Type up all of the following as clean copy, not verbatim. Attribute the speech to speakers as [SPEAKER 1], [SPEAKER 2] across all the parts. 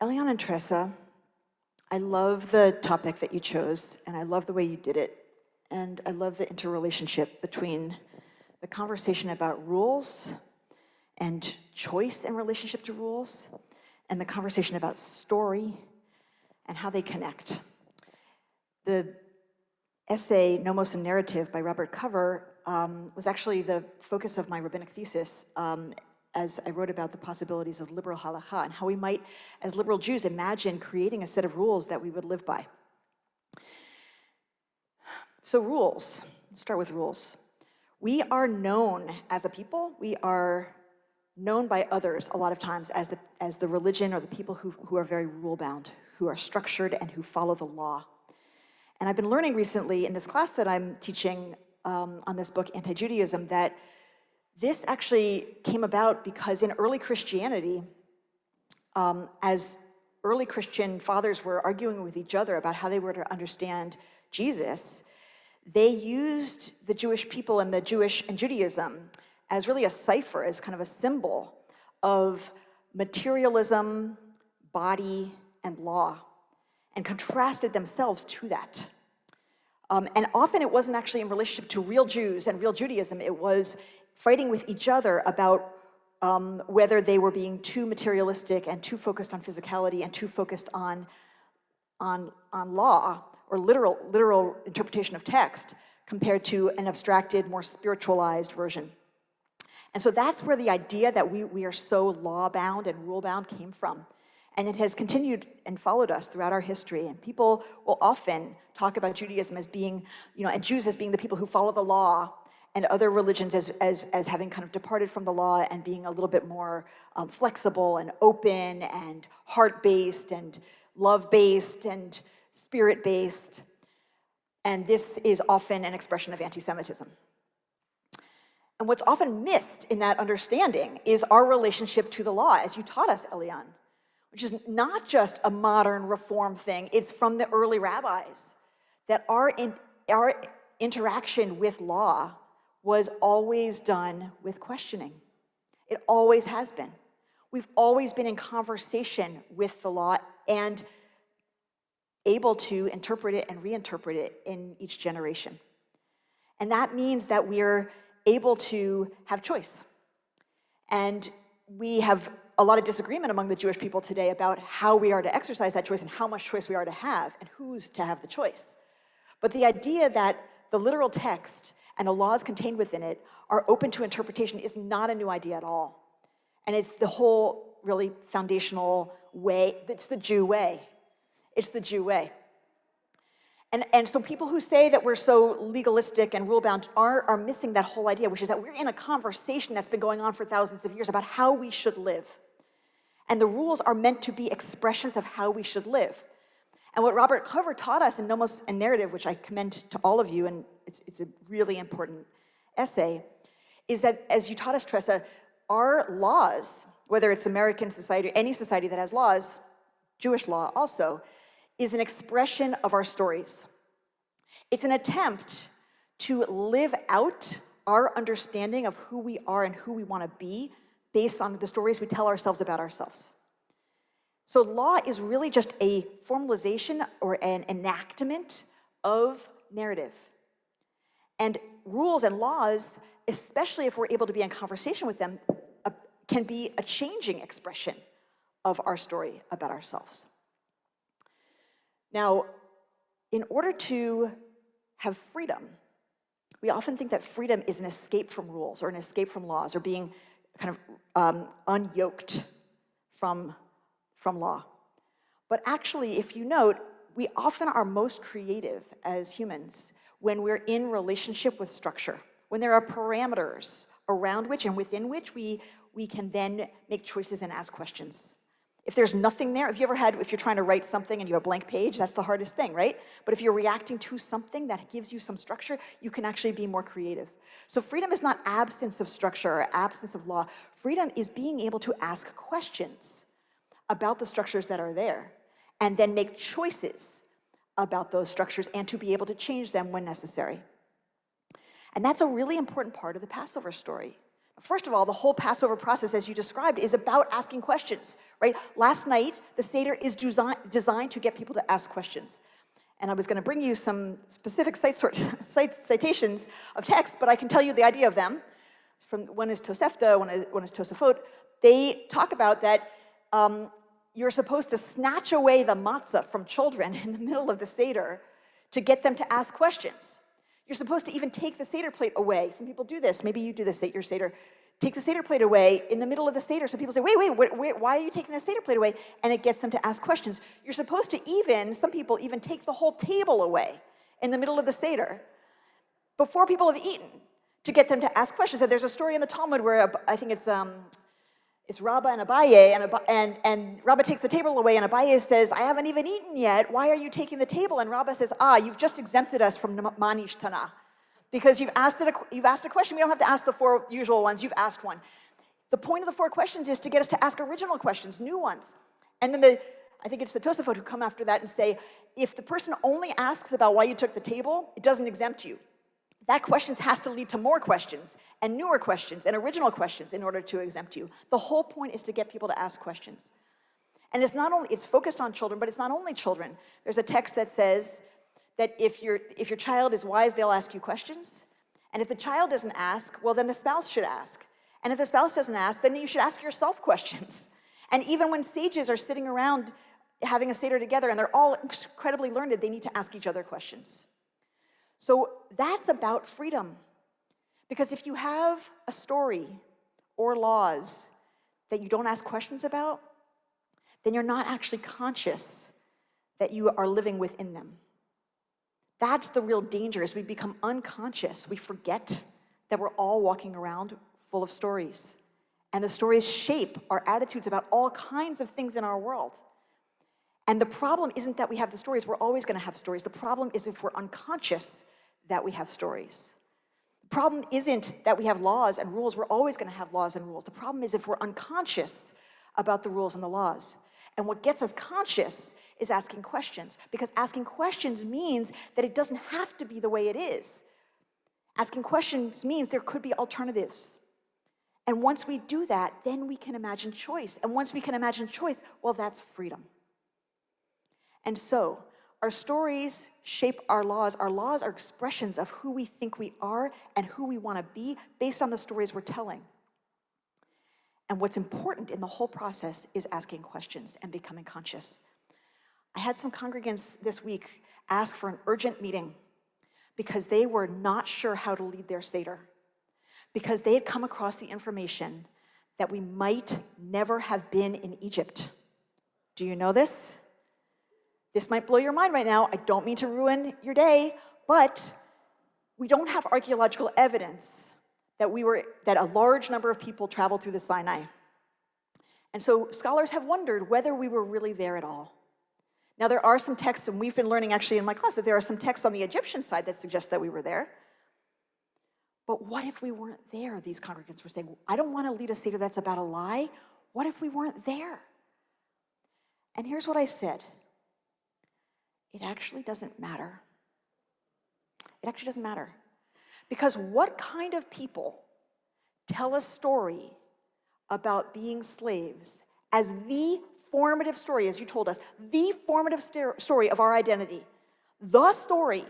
[SPEAKER 1] Eliane and Tressa, I love the topic that you chose, and I love the way you did it. And I love the interrelationship between the conversation about rules and choice in relationship to rules, and the conversation about story and how they connect. The essay, Nomos and Narrative by Robert Cover, was actually the focus of my rabbinic thesis as I wrote about the possibilities of liberal halakha and how we might, as liberal Jews, imagine creating a set of rules that we would live by. So rules, let's start with rules. We are known as a people, we are known by others a lot of times as the religion or the people who are very rule-bound, who are structured and who follow the law. And I've been learning recently in this class that I'm teaching on this book, Anti-Judaism, that this actually came about because in early Christianity, as early Christian fathers were arguing with each other about how they were to understand Jesus, they used the Jewish people and Judaism as really a cipher, as kind of a symbol of materialism, body, and law, and contrasted themselves to that. And often it wasn't actually in relationship to real Jews and real Judaism, it was fighting with each other about whether they were being too materialistic and too focused on physicality and too focused on law or literal interpretation of text compared to an abstracted, more spiritualized version. And so that's where the idea that we are so law-bound and rule-bound came from. And it has continued and followed us throughout our history. And people will often talk about Judaism as being, and Jews as being the people who follow the law, and other religions as having kind of departed from the law and being a little bit more flexible and open and heart-based and love-based and spirit-based. And this is often an expression of anti-Semitism. And what's often missed in that understanding is our relationship to the law, as you taught us, Eliane, which is not just a modern reform thing. It's from the early rabbis that our interaction with law was always done with questioning. It always has been. We've always been in conversation with the law and able to interpret it and reinterpret it in each generation. And that means that we're able to have choice. And we have a lot of disagreement among the Jewish people today about how we are to exercise that choice and how much choice we are to have and who's to have the choice. But the idea that the literal text and the laws contained within it are open to interpretation is not a new idea at all. And it's the whole really foundational way, it's the Jew way. It's the Jew way. And so people who say that we're so legalistic and rule-bound are missing that whole idea, which is that we're in a conversation that's been going on for thousands of years about how we should live. And the rules are meant to be expressions of how we should live. And what Robert Cover taught us in Nomos and Narrative, which I commend to all of you, and it's a really important essay, is that, as you taught us, Tressa, our laws, whether it's American society or any society that has laws, Jewish law also, is an expression of our stories. It's an attempt to live out our understanding of who we are and who we want to be based on the stories we tell ourselves about ourselves. So law is really just a formalization or an enactment of narrative. And rules and laws, especially if we're able to be in conversation with them, can be a changing expression of our story about ourselves. Now, in order to have freedom, we often think that freedom is an escape from rules or an escape from laws or being kind of unyoked from law. But actually, if you note, we often are most creative as humans when we're in relationship with structure, when there are parameters around which and within which we can then make choices and ask questions. If there's nothing there, if you're trying to write something and you have a blank page, that's the hardest thing, right? But if you're reacting to something that gives you some structure, you can actually be more creative. So freedom is not absence of structure or absence of law. Freedom is being able to ask questions about the structures that are there and then make choices about those structures and to be able to change them when necessary. And that's a really important part of the Passover story. First of all, the whole Passover process, as you described, is about asking questions, right? Last night, the Seder is designed to get people to ask questions. And I was going to bring you some specific citations of text, but I can tell you the idea of them. One is Tosefta, one is Tosafot. They talk about that you're supposed to snatch away the matzah from children in the middle of the Seder to get them to ask questions. You're supposed to even take the Seder plate away. Some people do this. Maybe you do this at your Seder. Take the Seder plate away in the middle of the Seder. So people say, wait, why are you taking the Seder plate away? And it gets them to ask questions. You're supposed to some people even take the whole table away in the middle of the Seder before people have eaten to get them to ask questions. And there's a story in the Talmud where I think it's Rabbi and Abaye, and Rabbi takes the table away, and Abaye says, I haven't even eaten yet. Why are you taking the table? And Rabbi says, you've just exempted us from Manish Tana. Because you've asked a question. We don't have to ask the 4 usual ones. You've asked one. The point of the 4 questions is to get us to ask original questions, new ones. And then I think it's the Tosafot who come after that and say, if the person only asks about why you took the table, it doesn't exempt you. That question has to lead to more questions and newer questions and original questions in order to exempt you. The whole point is to get people to ask questions. And it's focused on children, but it's not only children. There's a text that says that if your child is wise, they'll ask you questions. And if the child doesn't ask, well, then the spouse should ask. And if the spouse doesn't ask, then you should ask yourself questions. And even when sages are sitting around having a Seder together and they're all incredibly learned, they need to ask each other questions. So that's about freedom. Because if you have a story or laws that you don't ask questions about, then you're not actually conscious that you are living within them. That's the real danger, is we become unconscious. We forget that we're all walking around full of stories. And the stories shape our attitudes about all kinds of things in our world. And the problem isn't that we have the stories. We're always going to have stories. The problem is if we're unconscious that we have stories. The problem isn't that we have laws and rules. We're always going to have laws and rules. The problem is if we're unconscious about the rules and the laws. And what gets us conscious is asking questions, because asking questions means that it doesn't have to be the way it is. Asking questions means there could be alternatives. And once we do that, then we can imagine choice. And once we can imagine choice, well, that's freedom. And so, our stories shape our laws. Our laws are expressions of who we think we are and who we want to be based on the stories we're telling. And what's important in the whole process is asking questions and becoming conscious. I had some congregants this week ask for an urgent meeting because they were not sure how to lead their Seder, because they had come across the information that we might never have been in Egypt. Do you know this? This might blow your mind right now. I don't mean to ruin your day, but we don't have archaeological evidence that a large number of people traveled through the Sinai. And so scholars have wondered whether we were really there at all. Now, there are some texts, and we've been learning actually in my class that there are some texts on the Egyptian side that suggest that we were there. But what if we weren't there? These congregants were saying, I don't want to lead a Seder that's about a lie. What if we weren't there? And here's what I said. It actually doesn't matter. It actually doesn't matter. Because what kind of people tell a story about being slaves as the formative story, as you told us, the formative story of our identity? The story.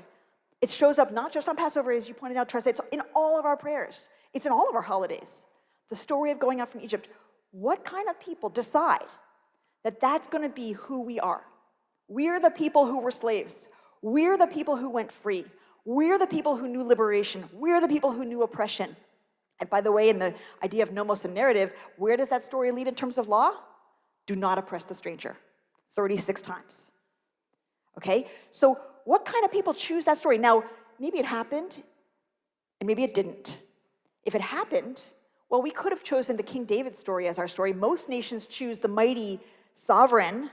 [SPEAKER 1] It shows up not just on Passover, as you pointed out, Tressa, it's in all of our prayers. It's in all of our holidays. The story of going out from Egypt. What kind of people decide that that's going to be who we are? We're the people who were slaves. We're the people who went free. We're the people who knew liberation. We're the people who knew oppression. And by the way, in the idea of nomos and narrative, where does that story lead in terms of law? Do not oppress the stranger. 36 times. Okay? So what kind of people choose that story? Now, maybe it happened, and maybe it didn't. If it happened, well, we could have chosen the King David story as our story. Most nations choose the mighty sovereign,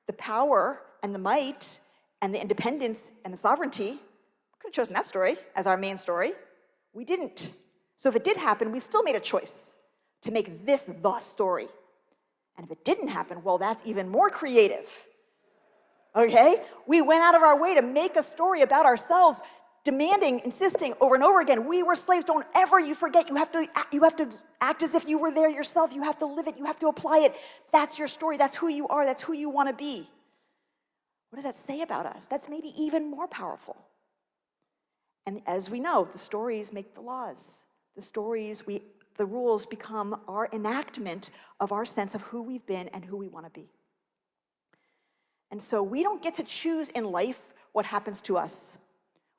[SPEAKER 1] the power and the might and the independence and the sovereignty. We could have chosen that story as our main story. We didn't. So if it did happen, we still made a choice to make this the story. And if it didn't happen, well, that's even more creative. Okay? We went out of our way to make a story about ourselves demanding, insisting over and over again, we were slaves, don't ever you forget, you have to act as if you were there yourself, you have to live it, you have to apply it. That's your story, that's who you are, that's who you want to be. What does that say about us? That's maybe even more powerful. And as we know, the stories make the laws. The rules become our enactment of our sense of who we've been and who we want to be. And so we don't get to choose in life what happens to us.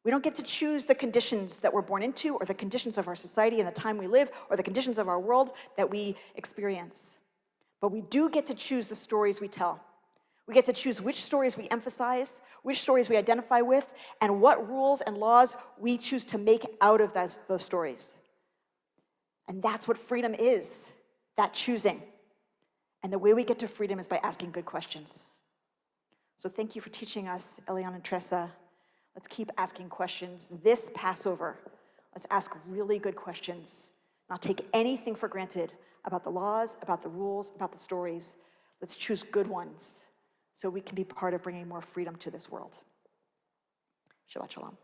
[SPEAKER 1] We don't get to choose the conditions that we're born into, or the conditions of our society and the time we live, or the conditions of our world that we experience. But we do get to choose the stories we tell. We get to choose which stories we emphasize, which stories we identify with, and what rules and laws we choose to make out of those stories. And that's what freedom is, that choosing. And the way we get to freedom is by asking good questions. So thank you for teaching us, Elian and Tressa. Let's keep asking questions. This Passover, let's ask really good questions. Not take anything for granted about the laws, about the rules, about the stories. Let's choose good ones so we can be part of bringing more freedom to this world. Shabbat shalom.